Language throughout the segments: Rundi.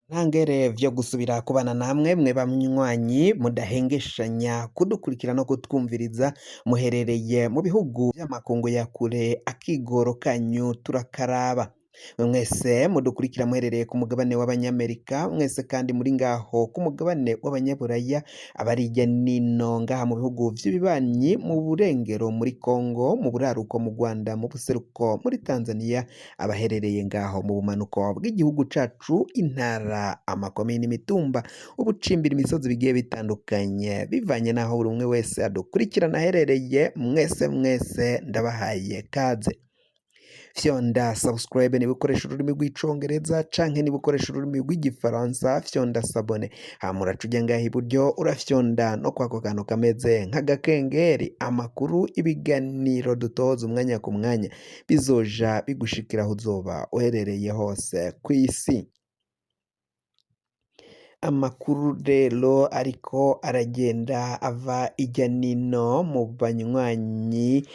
Ntangere vyo gusubira kubana namwe mwe banywanyi mudahengeshanya kudukurikira no kutwumviriza muherereye mu bihugu vy'amakungu ya kure akigoro kanyu turakaraba. Mwese mudukurikira muherereye ku mugabane w'abanyamerika, mwese kandi muri ngaho ku mugabane w'abanyaburaya, abari hirya nino ngaha mu bihugu vy'ibibanyi, mu burengero muri Kongo, mu buraruko mu Rwanda, mu buseruko muri Tanzania, abaherereye ngaho mu bumanuko bw'igihugu cacu, intara, amakomine, imitumba, ubucimbira, imisozi bigiye bitandukanye, bivanye n'aho buri umwe wese adukurikirana aherereye, mwese ndabahaye kaze. Fyonda subscribe niba ukoresha ururimi rw'icongereza canke niba ukoresha ururimi rw'igifaransa fyonda sabone, hama uraca uja ngaha iburyo urafyonda no kwako kantu kameze nk'agakengeri, amakuru, ibiganiro dutoza umwanya ku mwanya bizoja bigushikira aho uzoba uherereye hose kw'isi. Amakuru rero ariko aragenda ava irya nino mu banywanyi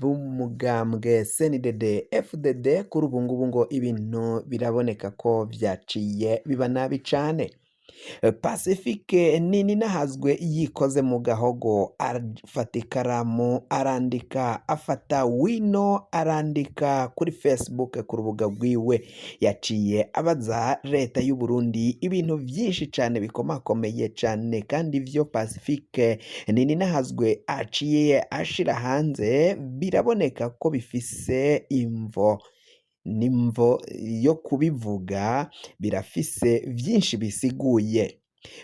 b'umugambwe CNDD FDD, kuri ubu ngubu ngo ibintu biraboneka ko vyaciye biba nabi cane. Pacifique Ninahazwe yikoze mu gahogo, afata ikaramu arandika, afata wino arandika kuri Facebook ku rubuga rwiwe, yaciye abaza leta y'u Burundi ibintu vyinshi cane bikomakomeye cane, kandi ivyo Pacifique Ninahazwe aciye ashira hanze biraboneka ko bifise imvo n'imvo yo kubivuga, birafise vyinshi bisiguye.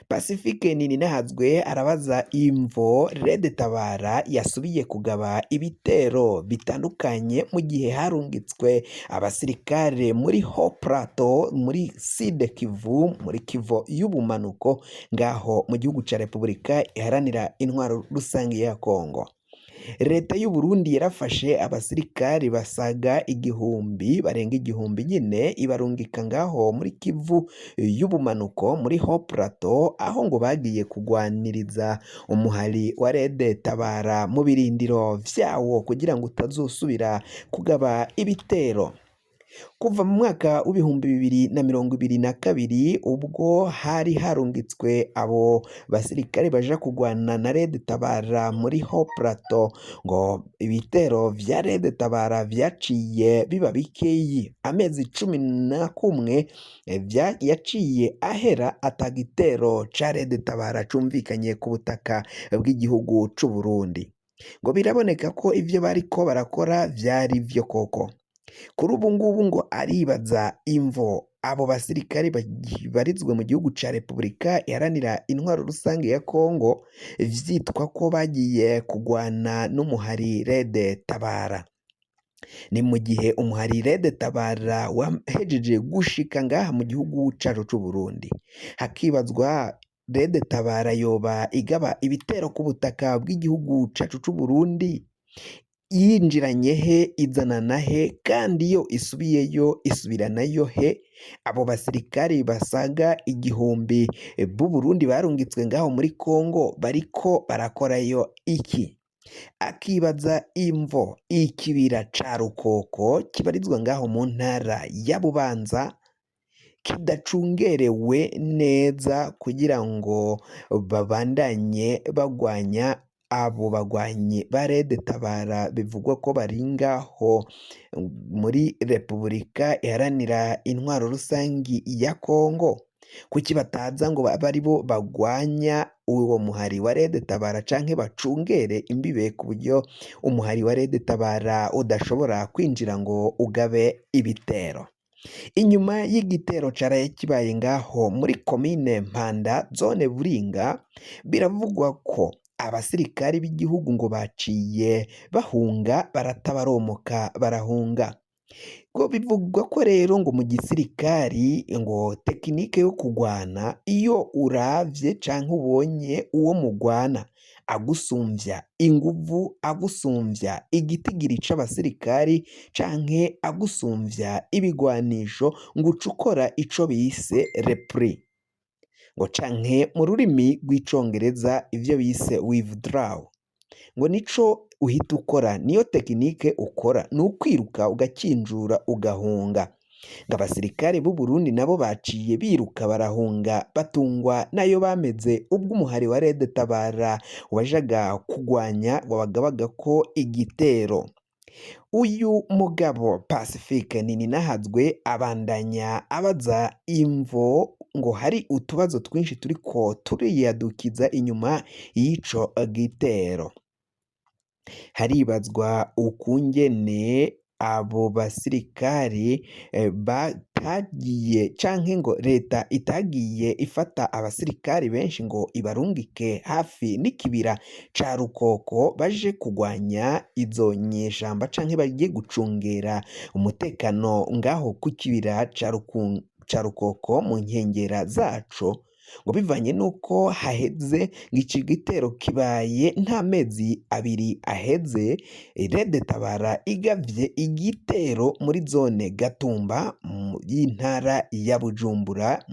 Pacifique Ninahazwe arabaza imvo Red Tabara yasubiye kugaba ibitero bitandukanye mu gihe harungitswe abasirikare muri Haut Plateau, muri Sud Kivu, muri Kivu y'ubumanuko ngaho mu gihugu ca Repubulika iharanira intwaro rusange ya Kongo. Leta y'u Burundi yarafashe abasirikari basaga igihumbi, barenga igihumbi nyine, ibarungika ngaho muri Kivu y'ubumanuko, muri Haut Plateau, aho ngo bagiye kugwaniriza umuhari wa Red Tabara mu birindiro vyawo kugira ngo utazosubira kugaba ibitero. Kuva mu mwaka w'ibihumbi 2022 ubwo hari harungitswe abo basirikare baja kugwana na Red Tabara muri Haut Plateau, ngo ibitero vya Red Tabara vyaciye biba bikeyi, amezi 11 yaciye ahera atagitero ca Red Tabara cumvikanye ku butaka bw'igihugu c'u Burundi. Ngo biraboneka ko ivyo bariko barakora vyari vyo koko. Kuri ubu ngubu ngo aribaza imvo abo basirikari barizwe mu gihugu ca Repubulika iharanira intwaro rusange ya Kongo vyitwa ko bagiye kugwana n'umuhari Red Tabara. Ni mu gihe umuhari Red Tabara wahejeje gushika ngaha mu gihugu cacu c'u Burundi, hakibazwa Red Tabara yoba igaba ibitero ku butaka bw'igihugu cacu c'u Burundi yinjiranye he, izanana he, kandi iyo isubiyeyo isubiranayo he? Abo basirikari basaga igihumbi b'u Burundi barungitswe ngaho muri Kongo bariko barakorayo iki? Akibaza imvo ikibira ca Rukoko kibarizwa ngaho mu ntara ya Bubanza kidacungerewe neza kugira ngo babandanye bagwanya abo bagwanyi ba Red Tabara bivugwa ko bari ngaho muri Repubulika iharanira intwaro rusangi ya Kongo. Kuki bataza ngo bari bo bagwanya uwo muhari wa Red Tabara canke bacungere imbibe ku buryo umuhari wa Red Tabara udashobora kwinjira ngo ugabe ibitero? Inyuma y'igitero caraye kibaye ngaho muri komine Mpanda, zone Buringa, biravugwa ko abasirikari b'igihugu ngo baciye bahunga, baratabaromoka barahunga. Ngo bivugwa ko rero ngo mu gisirikari ngo tekinike yo kugwana, iyo uravye canke ubonye uwo mugwana agusumvya inguvu, agusumvya igitigiri c'abasirikari canke agusumvya ibigwanisho, ngo uca ukora ico bise repli, ngo canke mu rurimi rw'icongereza ivyo bise withdraw, ngo nico uhita ukora, niyo tekinike ukora, ni ukwiruka ugakinjura ugahunga. ngo abasirikare b'u Burundi nabo baciye biruka barahunga batungwa nayo bameze ubwo umuhari wa Red Tabara wajaga kugwanya wabagabagako igitero. Uyu mugabo Pacifique Nininahazwe abandanya abaza imvo ngo hari utubazo twinshi turiko turiyadukiza inyuma y'ico gitero. Haribazwa ukungene abo basirikare batagiye canke ngo leta itagiye ifata abasirikare benshi ngo ibarungike hafi n'ikibira ca Rukoko baje kugwanya izo nyeshamba canke bagiye gucungera umutekano ngaho ku kibira ca Rukoko mu nkengera zaco, ngo bivanye nuko haheze ng'iki gitero kibaye nta mezi abiri aheze Red Tabara igavye igitero muri zone Gatumba y'intara ya Bujumbura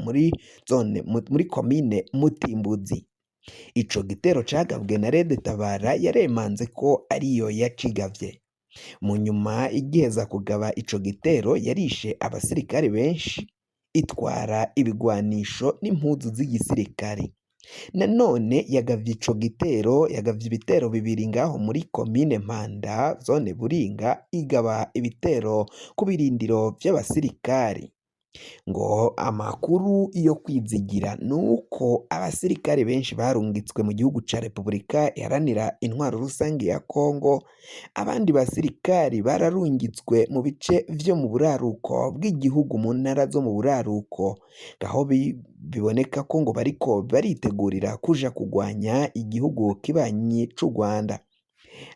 muri komine Mutimbuzi. Ico gitero cagabwe na Red Tabara yaremanze ko ariyo yacigavye. Mu nyuma igiheza kugaba ico gitero yarishe abasirikare benshi itwara ibigwanisho n'impuzu z'igisirikare. Nanone yagavye ibitero bibiri ngaho muri komine Mpanda zone Buringa, igaba ibitero ku birindiro vy'abasirikare. Ngo amakuru yo kwizigira nuko abasirikare benshi barungitswe mu gihugu ca Repubulika Iharanira Intwaro Rusangi ya Kongo, abandi basirikari bararungitswe mu bice vyo mu buraruko bw'igihugu mu ntara zo mu buraruko, aho biboneka ko ngo bariko baritegurira kuja kugwanya igihugu kibanyi c'u Rwanda.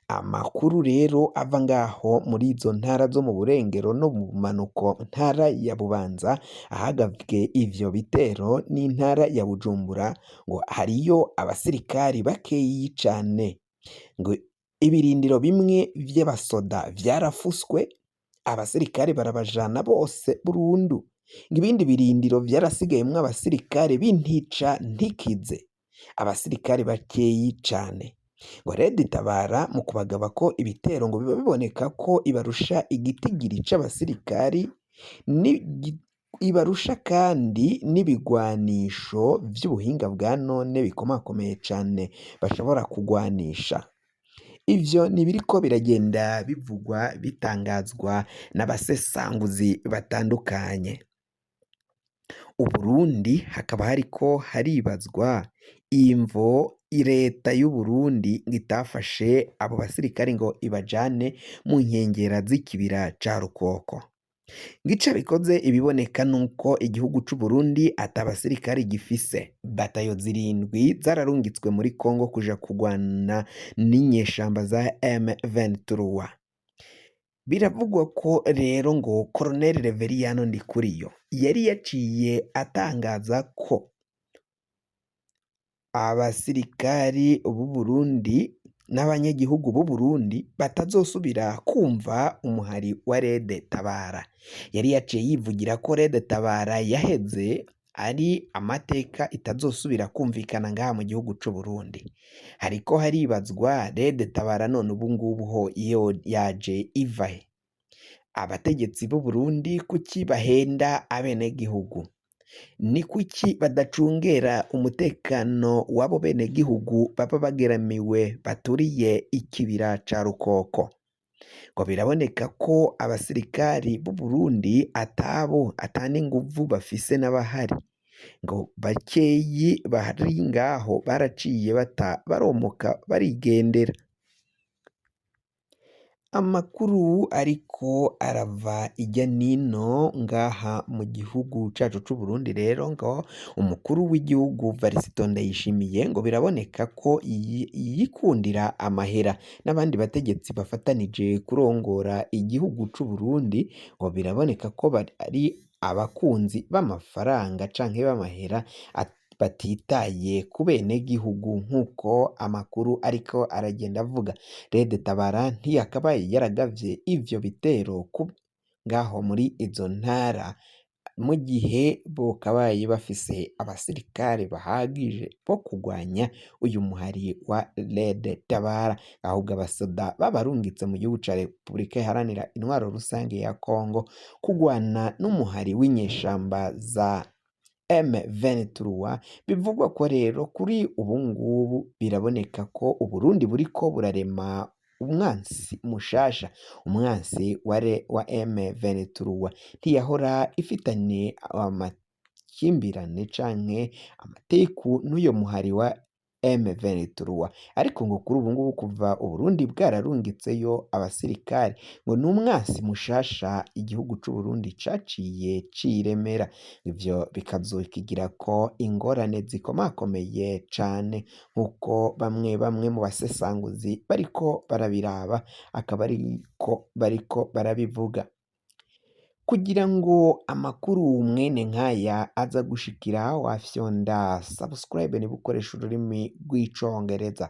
Amakuru rero ava ngaho muri izo ntara zo mu burengero no mu bumanuko, ntara ya Bubanza ahagavwe ivyo bitero n'intara ya Bujumbura, ngo hariyo abasirikari bakeyi cane, ngo ibirindiro bimwe vy'abasoda vyarafuswe abasirikare barabajana bose burundu, ngo ibindi birindiro vyarasigayemwo abasirikare b'intica ntikize, abasirikare bakeyi cane. Ngo Red Tabara mu kubagabako ibitero ngo biba biboneka ko ibarusha igitigiri c'abasirikari ibarusha kandi n'ibigwanisho vy'ubuhinga bwa none bikomakomeye cane bashobora kugwanisha. Ivyo nibiriko biragenda bivugwa bitangazwa n'abasesanguzi batandukanye. Uburundi hakaba hariko haribazwa imvo leta y'u Burundi ngo itafashe abo basirikare ngo ibajane mu nkengera z'ikibira ca Rukoko. Ngico bikoze ibiboneka nuko igihugu c'u Burundi ata basirikare gifise. Batayo 7 zararungitswe muri Kongo kuja kugwana n'inyeshamba za M23. Biravugwa ko rero ngo Colonel Reveriyano Ndikuriyo yari yaciye atangaza ko abasirikari b'u Burundi n'abanyagihugu b'u Burundi batazosubira kumva umuhari wa Red Tabara. Yari yaciye yivugira ko Red Tabara yaheze ari amateka itazosubira kumvikana ngaha mu gihugu c'u Burundi. Hariko haribazwa Red Tabara none ubu ngubu ho iyo yaje ivahe? Abategetsi b'u Burundi kuki bahenda abenegihugu? Ni kuki badacungera umutekano w'abo benegihugu baba bageramiwe baturiye ikibira ca Rukoko? Ngo biraboneka ko abasirikari b'u Burundi atani nguvu bafise n'abahari, ngo bakeyi bari ngaho baraciye baromoka barigendera. Amakuru ariko arava ijya nino ngaha mu gihugu cacu c'u Burundi rero ngo umukuru w'igihugu Varisito Ndayishimiye ngo biraboneka ko yikundira amahera, n'abandi bategetsi bafatanije kurongora igihugu c'u Burundi ngo biraboneka ko ari abakunzi b'amafaranga canke b'amahera batitaye ku benegihugu nk'uko amakuru ariko aragenda avuga. Red Tabara ntiyakabaye yaragavye ivyo bitero ngaho muri izo ntara mu gihe bokabaye bafise abasirikare bahagije bo kurwanya uyu muhari wa Red Tabara, ahubwo abasoda babarungitse mu gihugu ca Repubulika Iharanira Intwaro Rusange ya Kongo kurwana n'umuhari w'inyeshamba za M23. Bivugwa ko rero kuri ubu ngubu biraboneka ko Uburundi buriko burarema umwansi mushasha, umwansi wa M23 ntiyahora ifitanye amakimbirane canke amatiku n'uyo muhari wa M23, ariko ngo kuri ubu ngubu kuva Uburundi bwararungitseyo abasirikare ngo ni umwansi mushasha igihugu c'Uburundi caciye ciremera, ivyo bikazokigirako ingorane zikomakomeye cane nk'uko bamwe bamwe mu basesanguzi bariko barabiraba akaba ariko bariko barabivuga. Kugira ngo amakuru mwene nk'aya aza gushikira wafyonda subscribe niba ukoresha ururimi rw'icongereza,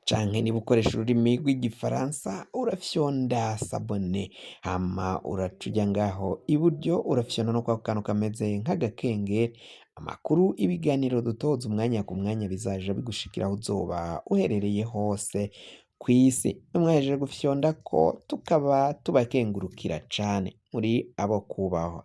canke niba ukoresha ururimi rw'igifaransa urafyonda sabone, hama uraca uja ngaho iburyo urafyonda no kwako kantu kameze nk'agakengeri, amakuru ibiganiro dutoza umwanya ku mwanya bizaja bigushikira aho uzoba uherereye hose kw'isi. Mwahejeje gufyondako tukaba tubakengurukira cane muri abo kubahwa.